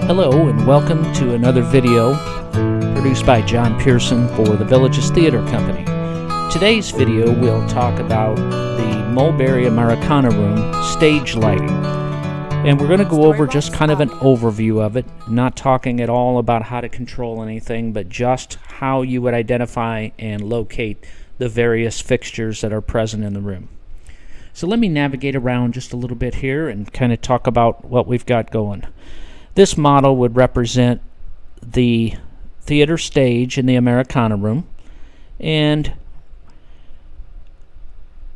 Hello and welcome to another video produced by John Pearson for the Villages Theater Company. Today's video will talk about the Mulberry Americana room stage lighting. And we're going to go over just kind of an overview of it, not talking at all about how to control anything, but just how you would identify and locate the various fixtures that are present in the room. So let me navigate around just a little bit here and kind of talk about what we've got going. This model would represent the theater stage in the Americana room, and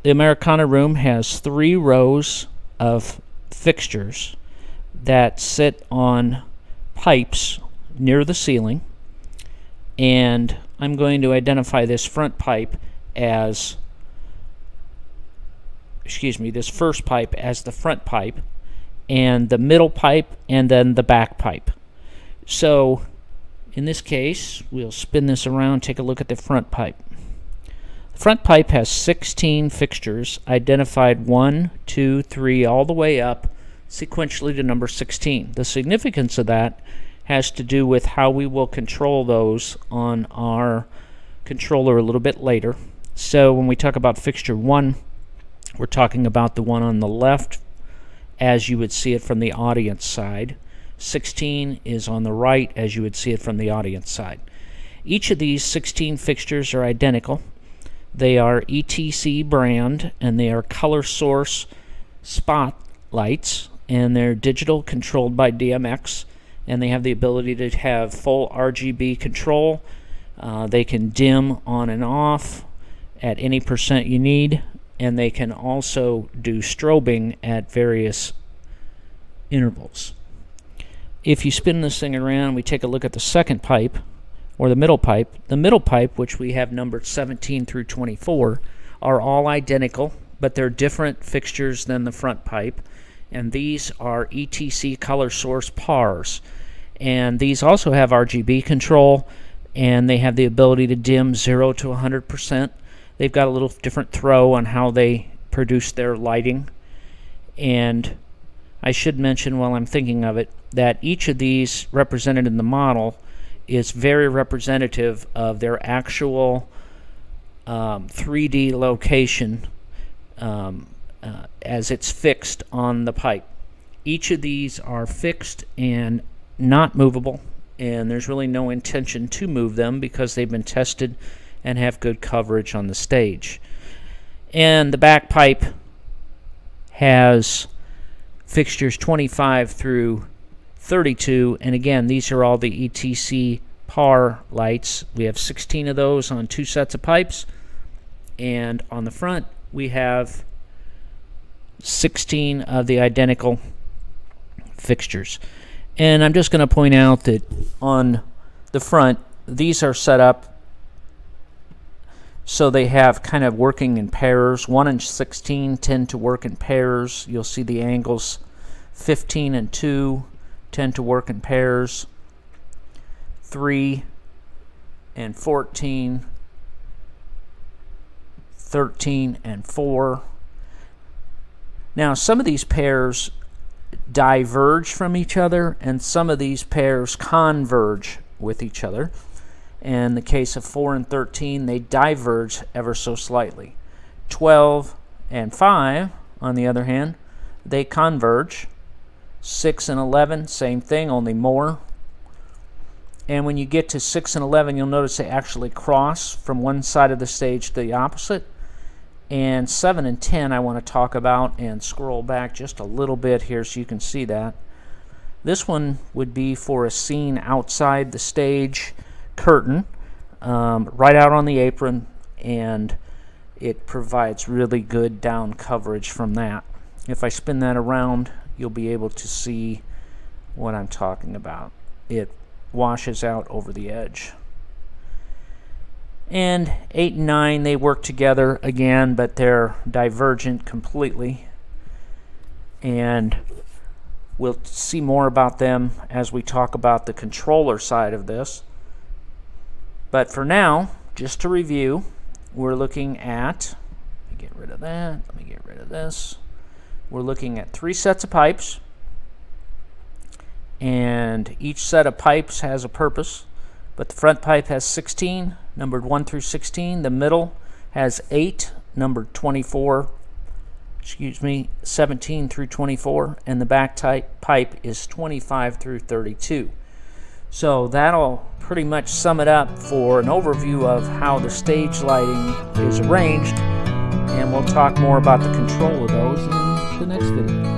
the Americana room has 3 rows of fixtures that sit on pipes near the ceiling, and I'm going to identify this front pipe as this first pipe as the front pipe, and the middle pipe, and then the back pipe. So in this case, we'll spin this around, take a look at the front pipe. The front pipe has 16 fixtures identified 1, 2, 3, all the way up sequentially to number 16. The significance of that has to do with how we will control those on our controller a little bit later. So when we talk about fixture 1, we're talking about the one on the left as you would see it from the audience side. 16 is on the right as you would see it from the audience side. Each of these 16 fixtures are identical. They are ETC brand, and they are color source spotlights, and they're digital, controlled by DMX, and they have the ability to have full RGB control. They can dim on and off at any percent you need, and they can also do strobing at various intervals. If you spin this thing around, we take a look at the second pipe, or the middle pipe. The middle pipe, which we have numbered 17 through 24, are all identical, but they're different fixtures than the front pipe, and these are ETC color source PARs. And these also have RGB control, and they have the ability to dim 0 to 100%. They've got a little different throw on how they produce their lighting. And I should mention, while I'm thinking of it, that each of these represented in the model is very representative of their actual 3D location as it's fixed on the pipe. Each of these are fixed and not movable, and there's really no intention to move them because they've been tested and have good coverage on the stage. And the back pipe has fixtures 25 through 32, and again, these are all the ETC PAR lights. We have 16 of those on 2 sets of pipes, and on the front we have 16 of the identical fixtures. And I'm just going to point out that on the front, these are set up so they have kind of working in pairs. 1 and 16 tend to work in pairs. You'll see the angles 15 and 2 tend to work in pairs. 3 and 14, 13 and 4. Now, some of these pairs diverge from each other, and some of these pairs converge with each other. In the case of 4 and 13, they diverge ever so slightly. 12 and 5, on the other hand, they converge. 6 and 11, same thing, only more. And when you get to 6 and 11, you'll notice they actually cross from one side of the stage to the opposite. And 7 and 10 I want to talk about, and scroll back just a little bit here so you can see that. This one would be for a scene outside the stage curtain, right out on the apron, and it provides really good down coverage from that. If I spin that around, you'll be able to see what I'm talking about. It washes out over the edge. And 8 and 9, they work together again, but they're divergent completely. And we'll see more about them as we talk about the controller side of this. But for now, just to review, we're looking at, let me get rid of that, let me get rid of this. We're looking at 3 sets of pipes, and each set of pipes has a purpose. But the front pipe has 16, numbered 1 through 16. The middle has 8, numbered 17 through 24, and the back pipe is 25 through 32. So that'll pretty much sum it up for an overview of how the stage lighting is arranged, and we'll talk more about the control of those in the next video.